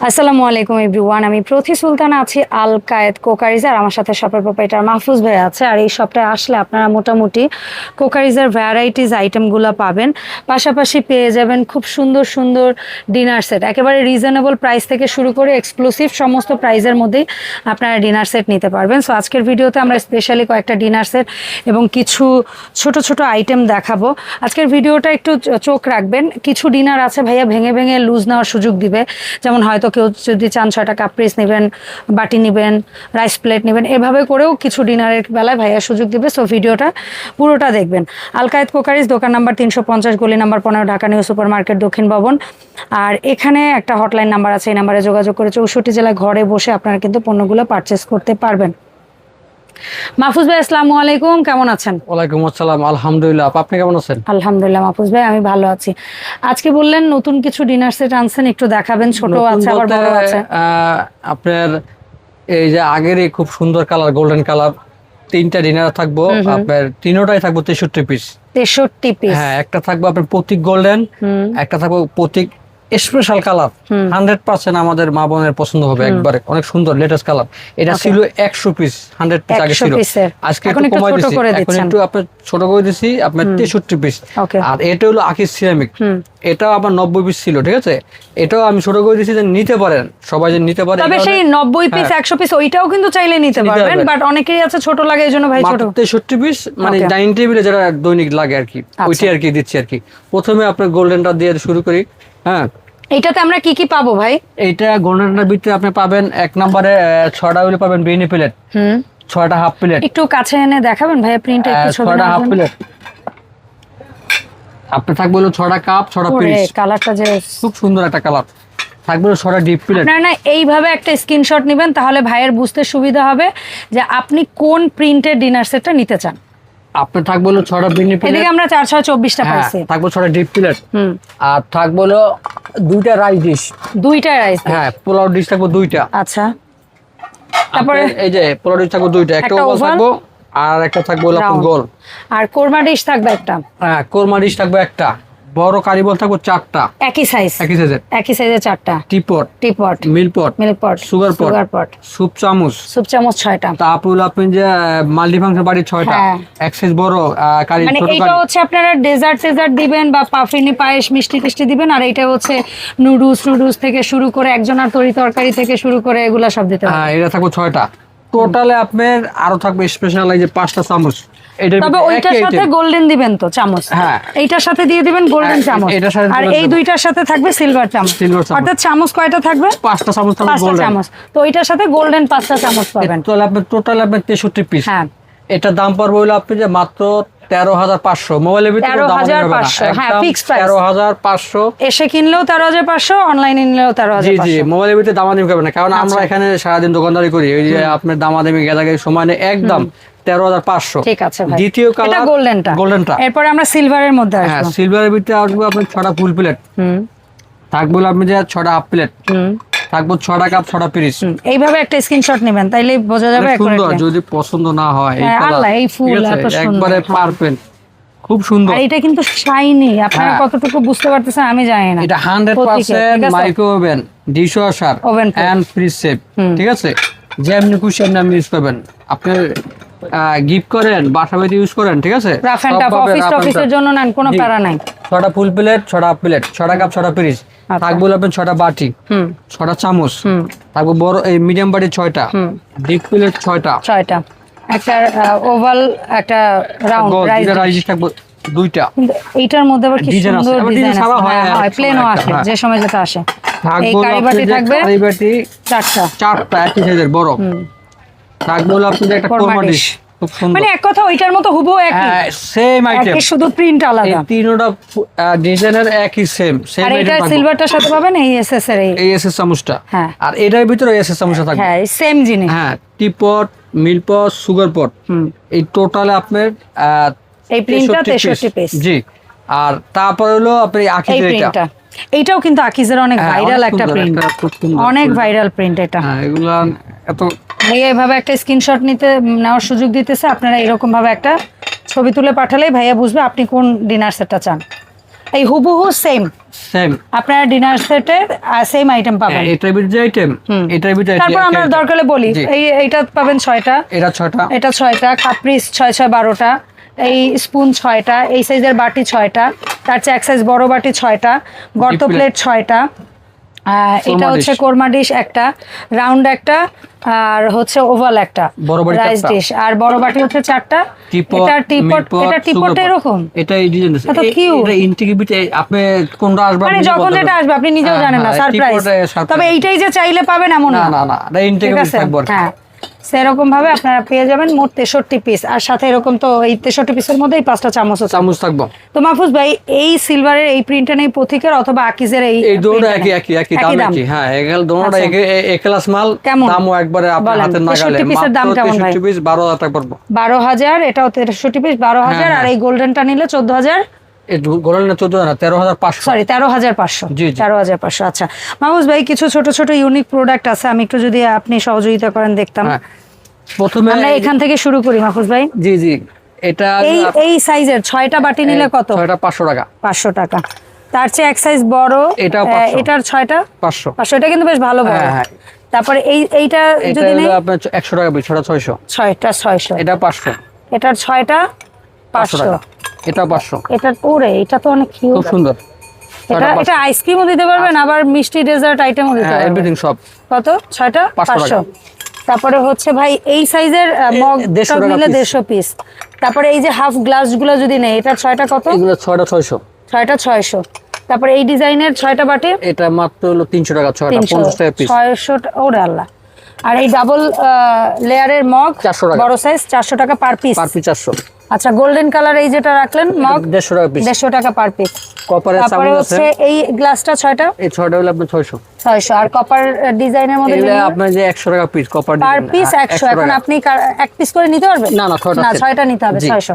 আসসালামু আলাইকুম এভরিওয়ান, আমি প্রতি সুলতানা আছি আল কায়েদ কোকারিজ। আর আমার সাথে শপের প্রোপাইটার মাহফুজ ভাই আছে। আর এই শপটায় আসলে আপনারা মোটামুটি কোকারিজের ভ্যারাইটিস আইটেমগুলো পাবেন, পাশাপাশি পেয়ে যাবেন খুব সুন্দর সুন্দর ডিনার সেট, একেবারে রিজনেবল প্রাইস থেকে শুরু করে এক্সক্লুসিভ সমস্ত প্রাইসের মধ্যেই আপনারা ডিনার সেট নিতে পারবেন। সো আজকের ভিডিওতে আমরা স্পেশালি কয়েকটা ডিনার সেট এবং কিছু ছোট ছোট আইটেম দেখাবো। আজকের ভিডিওটা একটু চোখ রাখবেন, কিছু ডিনার আছে ভাইয়া ভেঙে ভেঙে লুজ নেওয়ার সুযোগ দিবে, যেমন হয়তো কেউ যদি চান 6টা কাপ পিস নেবেন, বাটি নেবেন, রাইস প্লেট নেবেন, এভাবে করেও কিছু ডিনারের বেলায় ভাইয়া সুযোগ দিবে। সো ভিডিওটা পুরোটা দেখবেন। আল কায়েদ কোকারিজ, দোকান নাম্বার 350, গলি number 15, Dhaka new super market, দক্ষিণ ভবন। আর এখানে একটা হটলাইন নাম্বার আছে, এই নাম্বারে যোগাযোগ করে 64 জেলায় ঘরে বসে আপনারা কিন্তু পণ্যগুলো পারচেস করতে পারবেন। মাহফুজ ভাই আসসালামু আলাইকুম, কেমন আছেন? ওয়ালাইকুম আসসালাম, আলহামদুলিল্লাহ। আপনি কেমন আছেন? আলহামদুলিল্লাহ মাহফুজ ভাই, আমি ভালো আছি। আজকে বললেন নতুন কিছু ডিনার সেট আনছেন, একটু দেখাবেন। ছোট আছে আবার বড় আছে। আপনার এই যে আগেরই খুব সুন্দর কালার, গোল্ডেন কালার, 3টা ডিনার থাকবো। আপনার তিনটাই থাকবো 63 পিস। 63 পিস? হ্যাঁ, একটা থাকবো আপনার প্রতীক গোল্ডেন, একটা থাকবো প্রতীক স্পেশাল কালার। 100% আমাদের মা বোনের পছন্দ হবে, একবারে অনেক সুন্দর লেটেস্ট কালার। এটা ছিল 100 পিস, 100 পিস আগে ছিল, আজকে একটু কমাই দিয়েছি, এখন একটু আপনার ছোট করে দিয়েছি, আপনার 63 পিস। আর এটা হলো আকিজ সিরামিক, এটাও আবার 90 পিস ছিল, ঠিক আছে? এটাও আমি ছোট করে দিয়েছি যে নিতে পারেন, সবাই যে নিতে পারে। তবে সেই 90 পিস 100 পিস ওইটাও কিন্তু চাইলে নিতে পারবেন, বাট অনেকেই আছে ছোট লাগে, এইজন্য ভাই ছোট 63 পিস, মানে ডাইনিং টেবিলে যেটা দৈনিক লাগে আর কি, ওইটাই আর কি দিচ্ছি আর কি। প্রথমে আপনার গোল্ডেনটা দিয়ে শুরু করি। হ্যাঁ, এইটাতে আমরা কি কি পাবো ভাই? এইটা গোল্ডেনটার ভিতরে আপনি পাবেন এক নম্বরে 6টা হইলে পাবেন বিরিয়ানি প্লেট, 6টা হাফ প্লেট। একটু কাছে এনে দেখাবেন ভাইয়া, প্রিন্টটা একটু ছবি 6টা হাফ প্লেট। আপনি থাকবে হলো 6টা কাপ, 6টা পিস। কালারটা যে খুব সুন্দর একটা কালার। থাকবে 6টা ডিপ প্লেট। আপনারা না এইভাবে একটা স্ক্রিনশট নেবেন, তাহলে ভাইয়ের বুঝতে সুবিধা হবে যে আপনি কোন প্রিন্টের ডিনার সেটটা নিতে চান। আপনি থাকবে হলো 6টা বিরিয়ানি প্লেট। এদিকে আমরা 4 6 24টা পাইছি। থাকবে 6টা ডিপ প্লেট। আর থাকবে হলো 2টা রাইস ডিশ। 2টা রাইস? হ্যাঁ, পোলাও ডিশ থাকবে 2টা। আচ্ছা, তারপরে এই যে পোলাও ডিশ থাকবে 2টা, একটা ওভাল থাকবে আর একটা থাকবে হলো গোল। আর কোরমা ডিশ থাকবে একটা। হ্যাঁ, কোরমা ডিশ থাকবে একটা। বড় কারিবল থাকবে 4টা, একই সাইজের 4টা। টিপট, মিল্কপট, সুগার পট, স্যুপ চামচ 6টা। তারপর আপনি যে মাল্টিফাংশন বাড়ি 6টা, এক সাইজ বড় কারি, মানে ছোট এটা হচ্ছে আপনারা ডেজার্ট দিবেন বা পাফিনি পায়েস মিষ্টি টিষ্টি দিবেন, আর এটা হচ্ছে নুডলস থেকে শুরু করে একজনের তরকারি থেকে শুরু করে এগুলা সব দিতে হবে। হ্যাঁ, এটা থাকবে 6টা টোটালে। আপনার আরো থাকবে স্পেশাল এই যে 5টা চামচ। তবে ওইটার সাথে গোল্ডেন দিবেন তো চামচ? হ্যাঁ, এইটার সাথে দিয়ে দিবেন গোল্ডেন চামচ, আর এই দুইটার সাথে থাকবে সিলভার চামচ। অর্থাৎ চামচ কয়টা থাকবে? 5টা চামচ থাকবে গোল্ডেন। তো এইটার সাথে গোল্ডেন 5টা চামচ পাবেন। তাহলে আপনি টোটাল আপনি 63 পিস। হ্যাঁ, এটা দাম পড়বে হলো আপনি যে মাত্র 13,500। মোবাইলের ভিতরে দাম হবে না, 13,500। হ্যাঁ, ফিক্স প্রাইস। 13,500 এসে কিনলেও 13,500, অনলাইনে নিলেও 13,500। জি, মোবাইলের ভিতরে দামাদামি করবে না, কারণ আমরা এখানে সারাদিন দোকানদারি করি। ওই যে আপনার দামাদামি গেদাগেদাগি সময় নেই, একদম 13,500। ঠিক আছে ভাই। দ্বিতীয় কালার গোল্ডেনটা। এরপরে আমরা সিলভারের মধ্যে আসবো। হ্যাঁ, সিলভারের ভিতরে আসবে আপনার 6টা ফুল প্লেট। থাকবে আপনি যে 6টা হাফ প্লেট। থাকবে 6টা কাপ, 6টা পিস। এইভাবে একটা স্ক্রিনশট নেবেন, তাইলে বোঝা যাবে। সুন্দর, যদি পছন্দ না হয় এই কালার, এই ফুল এত সুন্দর, একবারে পারফেক্ট, খুব সুন্দর। আর এটা কিন্তু শাইনি, আপনারা কতটুকু বুঝতে পারতেছেন আমি জানি না। এটা 100% micro oven, dishwasher and fridge safe, ঠিক আছে? যেমনি খুশি আপনি ইউজ করবেন। আপনি গিফট করেন, বাসা বাড়িতে ইউজ করেন, ঠিক আছে? রাফ এন্ড টাফ অফিসের জন্য নেন, কোনো প্যারা নাই। 6টা ফুল প্লেট, 6টা হাফ প্লেট, 6টা কাপ, 6টা পিস। থাকবে আপনি 6টা বাটি, 6টা চামচ। থাকবে বড় এই মিডিয়াম বাটি 6টা, ডিপ প্লেট 6টা, একটা ওভাল, একটা রাউন্ড রাইস থাকবে 2টা। এইটার মধ্যে আবার কি সুন্দর ডিজাইন আছে। হয় প্লেনও আসে, যে সময় যেটা আসে। এই কারি বাটি থাকবে 4টা একই সাইজের বড়। থাকবে আপনি একটা কোরমা ডিশ, খুব সুন্দর। মানে এক কথা ওইটার মতো হুবহু একই, সেম আইটেম, শুধু প্রিন্ট আলাদা। এই তিনটা ডিজাইনের একই সেম আর এটা সিলভারটার সাথে পাবেন এই এসএস এর এই এসএস চামচটা। হ্যাঁ, আর এটার ভিতরে এসএস চামচটা থাকবে। হ্যাঁ, সেম জিনিস। হ্যাঁ, টিপট, মিল্কপট, সুগার পট। এই টোটালে আপনার এই প্রিন্টটা 63 পিস। জি। আর তারপর হলো আপনি আকিজের এটা, এইটাও কিন্তু আকিজের অনেক ভাইরাল একটা প্রিন্ট, অনেক ভাইরাল প্রিন্ট এটা। হ্যাঁ, এগুলা এত এইভাবে একটা স্ক্রিনশট নেওয়ার সুযোগ দিতেছে। আপনারা এরকম ভাবে একটা ছবি তুলে পাঠালেই ভাইয়া বুঝবে আপনি কোন ডিনার সেটটা চান। এই হুবহু সেম সেম আপনারা ডিনার সেটে সেম আইটেম পাবেন। এটার ভিতরে যে আইটেম, এটার ভিতরে তারপর আমরা দরকারে বলি এইটা পাবেন 6টা, এটা 6টা, এটা 6টা, কাপ্রিস 6 6 12টা, এই স্পুন 6টা, এই সাইজের বাটি 6টা, তার চেয়ে এক সাইজ বড় বাটি 6টা, গর্ত প্লেট 6টা, এটা হচ্ছে কোরমা ডিশ একটা, রাউন্ড একটা, আর হচ্ছে ওভাল একটা রাইস ডিশ, আর বড় বাটি হচ্ছে 4টা। এটা টিপট, এটা টিপট এরকম, এটা এই ডিজাইন আছে, এটা ইন্টিগ্রেটেড। আপনি কোনটা আসবে মানে যখন এটা আসবে আপনি নিজেও জানেন না, সারপ্রাইজ। তবে এইটাই যে চাইলে পাবেন এমন না, না না, এটা ইন্টিগ্রেটেড থাকবে। হ্যাঁ, সেরকম ভাবে আপনারা পেয়ে যাবেন মোট 63 পিস, আর সাথে এরকম তো এই 63 পিসের মধ্যে 5টা চামচ থাকবে। তো মাহফুজ ভাই এই সিলভারের এই প্রিন্টটা নেই প্রতীকের অথবা আকিজের এই দুটো একই দাম কি? হ্যাঁ, এগুলো দুটোটা এক ক্লাস মাল, দামও একবারে আপনার হাতের নাগালে। 63 পিসের দাম কেমন ভাই? 63 পিস 12000 টাকা পড়বে। 12000, এটাও 63 পিস 12000, আর এই গোল্ডেনটা নিলে 14000। গোল্ডেন 14000 না, 13500, সরি 13500। 13500। আচ্ছা মাহফুজ ভাই, কিছু ছোট ছোট ইউনিক প্রোডাক্ট আছে, আমি একটু যদি আপনি সহযোগিতা করেন দেখতাম। প্রথমে আমরা এখান থেকে শুরু করি মাহফুজ ভাই। জি, এটা এই সাইজের 6টা বাটি নিলে কত? 6টা 500 টাকা। 500 টাকা। তার চেয়ে এক সাইজ বড়, এটার 6টা 500। এটা কিন্তু বেশ ভালো বড়। হ্যাঁ। তারপরে এইটা যদি নেই আপনার 100 টাকা পিস, 600। 6টা 600, এটা 500। এটার 6টা 500 টাকা। এটা 500। এটা ওরে, এটা তো অনেক কিউট, খুব সুন্দর। এটা আইসক্রিমও দিতে পারবেন, আবার মিষ্টি ডেজার্ট আইটেমও দিতে পারবেন। এভরিথিং সব। কত? 6টা 500। তারপরে হচ্ছে ভাই এই সাইজের মগ নিলে 150 পিস। তারপরে এই যে হাফ গ্লাস গুলো যদি নেই, এটা 6টা কত? এগুলো 6টা 600। 6টা 600। তারপরে এই ডিজাইনের 6টা বাটি, এটা মাত্র হলো 300 টাকা। 6টা 50 টাকা পিস। 600। ওরে আল্লাহ। আর এই ডাবল লেয়ারের মগ 400 টাকা, বড় সাইজ 400 টাকা পার পিস। 400। আচ্ছা, গোল্ডেন কালার এই যেটা রাখলেন মগ 150 টাকা পিস। 150 টাকা পার পিস। কপারের তারপরে চামচ আছে, হচ্ছে এই গ্লাসটা 6টা, এই 6টা হলো আপনার 600। আর কপার ডিজাইনের মধ্যে এগুলো আপনার যে 100 টাকা পিস কপার পার পিস 100। এখন আপনি এক পিস করে নিতে পারবেন? না, 6টা নিতে হবে 600।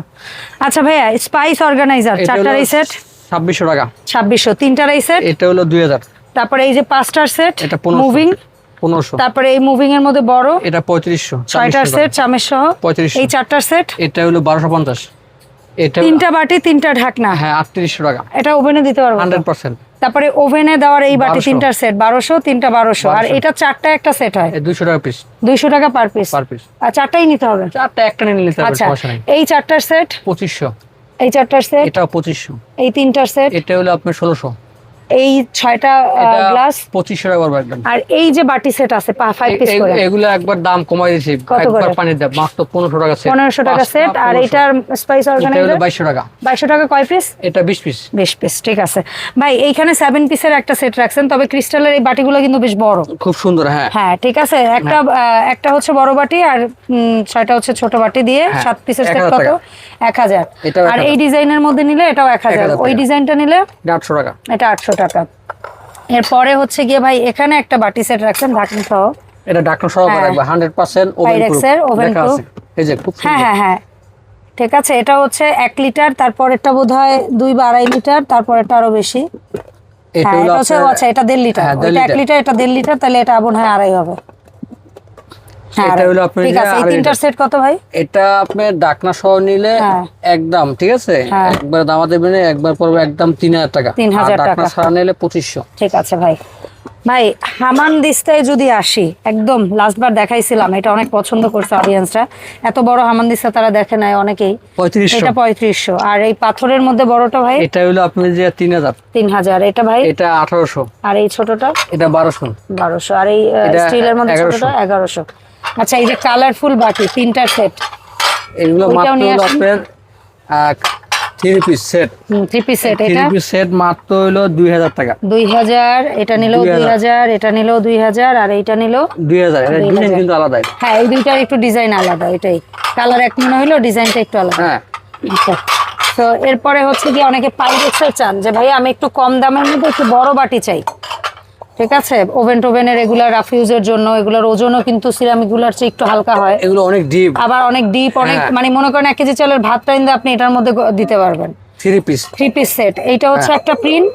আচ্ছা ভাইয়া, স্পাইস অর্গানাইজার 4টার এই সেট 2600 টাকা। 2600। 3টার এই সেট এটা হলো 2000। তারপরে এই যে 5টার সেট, এটা 1500। মুভিং 1500। তারপরে এই মুভিং এর মধ্যে বড়, এটা 3500। 6টার সেট চামের সহ 3500। এই 4টার সেট, এটা হলো 1250। এটা 3টা বাটি 3টা ঢাকনা, হ্যাঁ 3800 টাকা। এটা ওভেনে দিতে পারবো 100%। তারপরে ওভেনে দেওয়ার এই বাটি 3টার সেট 1200, 3টা 1200, আর এটা 4টা একটা সেট হয় 200 টাকা পিস। 200 টাকা পার পিস। আর 4টাই নিতে হবে? 4টা একটা নিলে নিতে হবে, আচ্ছা, সমস্যা নাই। এই 4টার সেট 2500। এই 4টার সেট এটাও 2500। এই 3টার সেট, এটা হলো আপনার 1600। এই 6টা গ্লাস 2500 টাকা পড়বে একদম। আর এই যে বাটি সেট আছে 5 পিস করে, এগুলো একবার দাম কমাই দিয়েছি, একবার পানির দাম মাত্র 1500 টাকা সেট। 1500 টাকা সেট। আর এটার স্পাইস অর্গানাইজার 2200 টাকা। 2200 টাকা। কয় পিস? এটা 20 পিস। 20 পিস, ঠিক আছে ভাই। এইখানে 7 পিসের একটা সেট রাখছেন, তবে ক্রিস্টালের এই বাটিগুলো কিন্তু বেশ বড়, খুব সুন্দর। হ্যাঁ ঠিক আছে। একটা হচ্ছে বড় বাটি আর 6টা হচ্ছে ছোট বাটি দিয়ে 7 পিসের সেট কত? 1000। আর এই ডিজাইনের মধ্যে নিলে এটাও 1000, ওই ডিজাইনটা নিলে 800 টাকা। এটা 800 টাকা। এরপরে হচ্ছে গিয়ে ভাই এখানে একটা বাটি সেট রাখছেন ঢাকনা সহ, এটা ঢাকনা সহ রাখবে 100% ওভেন প্রুফ। এই যে খুব সুন্দর। হ্যাঁ ঠিক আছে। এটা হচ্ছে 1 লিটার, তারপরেরটা বোধহয় 2 বা 2.5 লিটার, তারপরেরটা আরো বেশি। এটা হচ্ছে আচ্ছা, এটা 1.5 লিটার, এটা 1 লিটার, এটা 1.5 লিটার, তাহলে এটা মনে হয় 2.5 হবে। এটা হলো আপনার ঠিক আছে। এই 3টার সেট কত ভাই? এটা আপনি ঢাকনা সহ নিলে একদম ঠিক আছে, একবার দাম দেবেন, একবার পড়বে একদম 3000 টাকা। 3000 টাকা। ঢাকনা ছাড়া নিলে 2500। ঠিক আছে ভাই। ভাই হামানদিস্তায় যদি আসি, একদম লাস্টবার দেখাইছিলাম, এটা অনেক পছন্দ করছে অডিয়েন্সরা। এত বড় হামানদিস্তা তারা দেখে নাই অনেকেই। 3500। এটা 3500। আর এই পাথরের মধ্যে বড়টা ভাই? এটা হলো আপনি যে 3000। 3000। এটা ভাই? এটা 1800। আর এই ছোটটা? এটা 1200। 1200। আর এই স্টিলের মধ্যে ছোটটা 1100। আচ্ছা, এই যে কালারফুল বাটি 3টার সেট, এগুলো মাত্র হলো আপনার 3 পিস সেট। 3 piece set. এটা 3 পিস সেট মাত্র হলো 2000 টাকা। 2000। এটা নিলেও 2000, এটা নিলেও 2000, আর এইটা নিলেও 2000। এর ডিজাইন কিন্তু আলাদা। হ্যাঁ, এই দুইটার একটু ডিজাইন আলাদা, এটাই কালার এক মনে হলো, ডিজাইনটা একটু আলাদা। হ্যাঁ। আচ্ছা, তো এরপরে হচ্ছে কি অনেকে পাইরেক্সের চান যে ভাই আমি একটু কম দামের মধ্যে একটু বড় বাটি চাই, ঠিক আছে, টোভেনের রেগুলার রাফিউজের জন্য। এগুলোর ওজনও কিন্তু সিরামিক গুলার চেয়ে একটু হালকা হয়, এগুলো অনেক ডিপ, আবার অনেক ডিপ, অনেক মানে মনে করেন 1 কেজি চালের ভাত টাইন্দে আপনি এটার মধ্যে দিতে পারবেন। 3 পিস সেট। এইটা হচ্ছে একটা প্রিন্ট,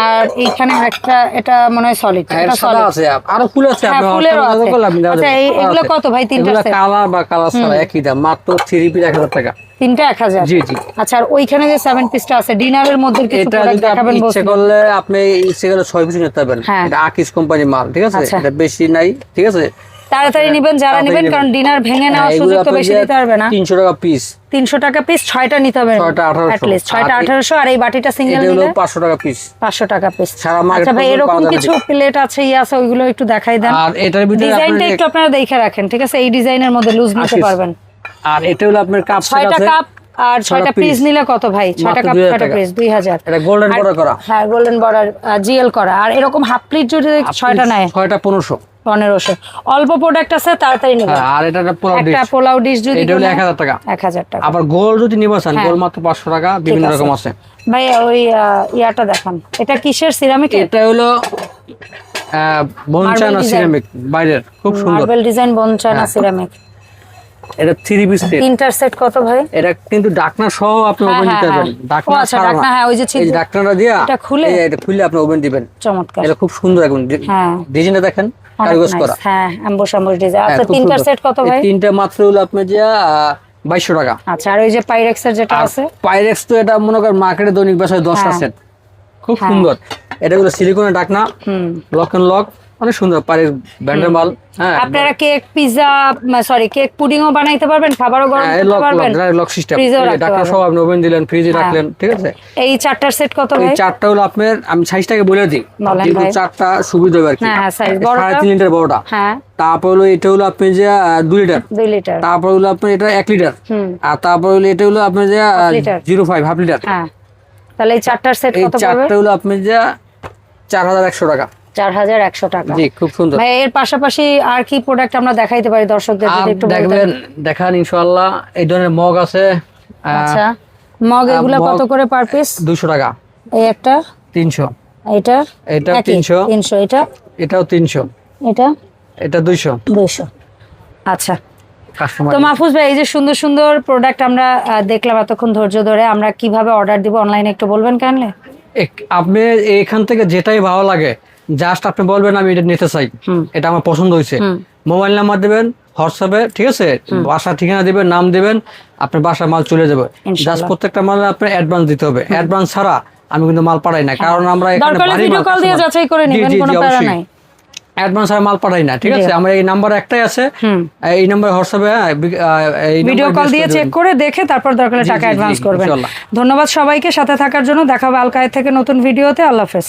আর এইখানে একটা এটা মনে হয় সলিড, এটা সাদা সলিড। আছে, আরো ফুল আছে, হ্যাঁ, আপনি ফুলেরও আছে। আচ্ছা, এগুলো কত ভাই? তিনটা সেট কালার বা কালার ছাড়া একই দাম, মাত্র 3 পিস 1000 টাকা। তিনটা 1000? জি জি। আচ্ছা, আর ওইখানে যে 7 পিসটা আছে ডিনারের মধ্যে কিছু এটা প্রোডাক্ট যদি আপনি দেখাবেন ইচ্ছে বলছেন? করলে আপনি ইচ্ছে করলে 6 পিস নিতে পারবেন। হ্যাঁ। এটা আকিস কোম্পানির মাল, ঠিক আছে? আচ্ছা। এটা বেশি নাই, ঠিক আছে? তাড়াতাড়ি নেবেন যারা তাড়াতাড়ি নেবেন, নেবেন। কারণ ডিনার ভেঙে নেওয়ার এগুলো সুযোগ তো আপনার বেশি যে দিতে পারবে না। 300 টাকা পিস। 300 টাকা পিস, 6টা নিতে হবে 6টা 1800 at least, 6টা আর 1800। আর এই বাটিটা সিঙ্গেল এটা হলো নিলে 500 টাকা পিস। 500 টাকা পিস। সারা মার্কেট আচ্ছা ভাই, পর্যন্ত এরকম পাওয়া যাবে। কিছু প্লেট আছে, আছে, ওইগুলো একটু দেখাই দেন। আর এটার ভিতরে ডিজাইনটা আপনার একটু আপনারা দেখে রাখেন, ঠিক আছে? এই ডিজাইনের মধ্যে লুজ নিতে আশিস। পারবেন। আর এটা হলো আপনার কাপ সেট 6টা আছে। কাপ আর 6টা পিস নিলে কত ভাই? 6টা কাপ 6টা পিস 2000। এটা গোল্ডেন বর্ডার করা। হ্যাঁ, গোল্ডেন বর্ডার জিএল করা। আর এরকম হাফ প্লেট যদি 6টা নেয় 6টা 1500। 1500। অল্প প্রোডাক্ট আছে, তাড়াতাড়ি নেবেন। হ্যাঁ, আর এটা পোলাও ডিশ। একটা পোলাও ডিশ যদি এটা হলো নেন, 1000 টাকা। 1000 টাকা। আবার গোল যদি নিবা চান, হ্যাঁ। গোল মাত্র 500 টাকা, বিভিন্ন ঠিক আছে। রকম আছে। ভাই ওই ইয়াটা দেখান, এটা কিসের? সিরামিক? এটা হলো বনচানা design। সিরামিক, বাইরের খুব সুন্দর। মার্বেল ডিজাইন, বনচানা হ্যাঁ। সিরামিক। এটা 3 পিস সেট। তিনটার সেট কত ভাই? এটা কিন্তু ডাকনা সহ আপনি হ্যাঁ, ওভেন দিতে হ্যাঁ, পারবেন। হ্যাঁ। ডাকনা ও আচ্ছা, ছাড়া ডাকনা, না। হ্যাঁ, ওই যে এই ছিদ্র। ডাকনাটা দিয়া এটা খুলে? এটা খুলে আপনি ওভেন দিবেন। চমৎকার। এটা খুব সুন্দর একদম হ্যাঁ। ডিজাইনটা দেখেন, অনেক কারুকাজ nice। করা। হ্যাঁ, অ্যাম্বুশ ডিজাইন। হ্যাঁ, আচ্ছা, খুব তিনটার সুন্দর। সেট কত এই ভাই? তিনটা মাত্র হলো আপনার যে 2200 টাকা। আচ্ছা, আর ওই যে পাইরেক্সের যেটা আর আছে? পাইরেক্স তো এটা মনে করেন মার্কেটে দৈনিক বাসায় 10টা হ্যাঁ। সেট, খুব হ্যাঁ। সুন্দর। এটা হলো সিলিকনের ডাকনা, লক এন্ড লক, অনেক সুন্দর। পাইরেক্স ব্র্যান্ডের মাল। হ্যাঁ, আপনারা কেক, পিৎজা, সরি, কেক পুডিংও বানাইতে পারবেন, খাবারও গরম করতে পারবেন। লক সিস্টেম, ফ্রিজেও রাখতে ডাকনা পারবেন। সহ আপনি ওভেন দিলেন, ফ্রিজে হ্যাঁ। রাখলেন, ঠিক আছে? এই চারটার সেট কত এই ভাই? চারটা হলো আপনার, আমি সাইজটাকে বলে দিই, বলেন যেহেতু ভাই। চারটা সুবিধা হবে আর কি। হ্যাঁ, হ্যাঁ, size বড়টা। 3.5 লিটার বড়টা। হ্যাঁ, তারপর হলো এটা হলো আপনি যে 2 লিটার। 2 লিটার। তারপর হলো আপনার এটা 1 লিটার। আর তারপর হলো এটা হলো আপনার যে লিটার। 05 half litre. হ্যাঁ, তাহলে এই চারটার সেট এই কত পড়বে? চারটা হলো আপনি যে 4100 টাকা। 4100 টাকা। জি, খুব সুন্দর। ভাই, এর পাশাপাশি আর কি প্রোডাক্ট আমরা দেখাইতে পারি দর্শকদের, আর যদি একটু দেখবেন, বলতেন? দেখান ইনশাআল্লাহ। এই ধরনের মগ আছে। আচ্ছা, মগ এগুলা মগ কত করে পার পিস? 200 টাকা। এই একটা, 300। এটা, এটা একই? 300। 300। এটা, এটাও 300। এটা এটা 200। 200। আচ্ছা। কাস্টমার তো মাহফুজ ভাই, এই যে সুন্দর সুন্দর প্রোডাক্ট আমরা দেখলাম এতক্ষণ ধৈর্য ধরে, আমরা কিভাবে অর্ডার দিব অনলাইনে একটু বলবেন কাইন্ডলি? আপনি এখান থেকে যেটাই ভালো লাগে জাস্ট আপনি বলবেন আমি এটা নিতে চাই, এটা আমার পছন্দ হয়েছে, মোবাইল নাম্বার দেবেন, হোয়াটসঅ্যাপে, ঠিক আছে? বাসার ঠিকানা দিবেন, নাম দিবেন, আপনার বাসার মাল চলে যাবে। জাস্ট প্রত্যেকটা মালে আপনার অ্যাডভান্স দিতে হবে। অ্যাডভান্স ছাড়া আমি কিন্তু মাল পাঠাই না, কারণ আমরা এখানে দরকার হলে ভারী ভিডিও মাল কল দিয়ে customer। যাচাই করে জি, নেবেন, জি, কোনো জি, প্যারা অবশ্যই। নাই। অ্যাডভান্স ছাড়া মাল পাঠাই না, ঠিক আছে? আমার এই নাম্বার একটাই আছে, এই নাম্বার হোয়াটসঅ্যাপে ভিডিও কল দিয়ে চেক করে দেখে তারপর দরকার হলে জি, টাকা জি, জি, অ্যাডভান্স করবেন। ইনশাআল্লাহ। ধন্যবাদ সবাইকে সাথে থাকার জন্য। দেখা হবে আল কায়েদ থেকে নতুন ভিডিওতে। আল্লাহ হাফেজ।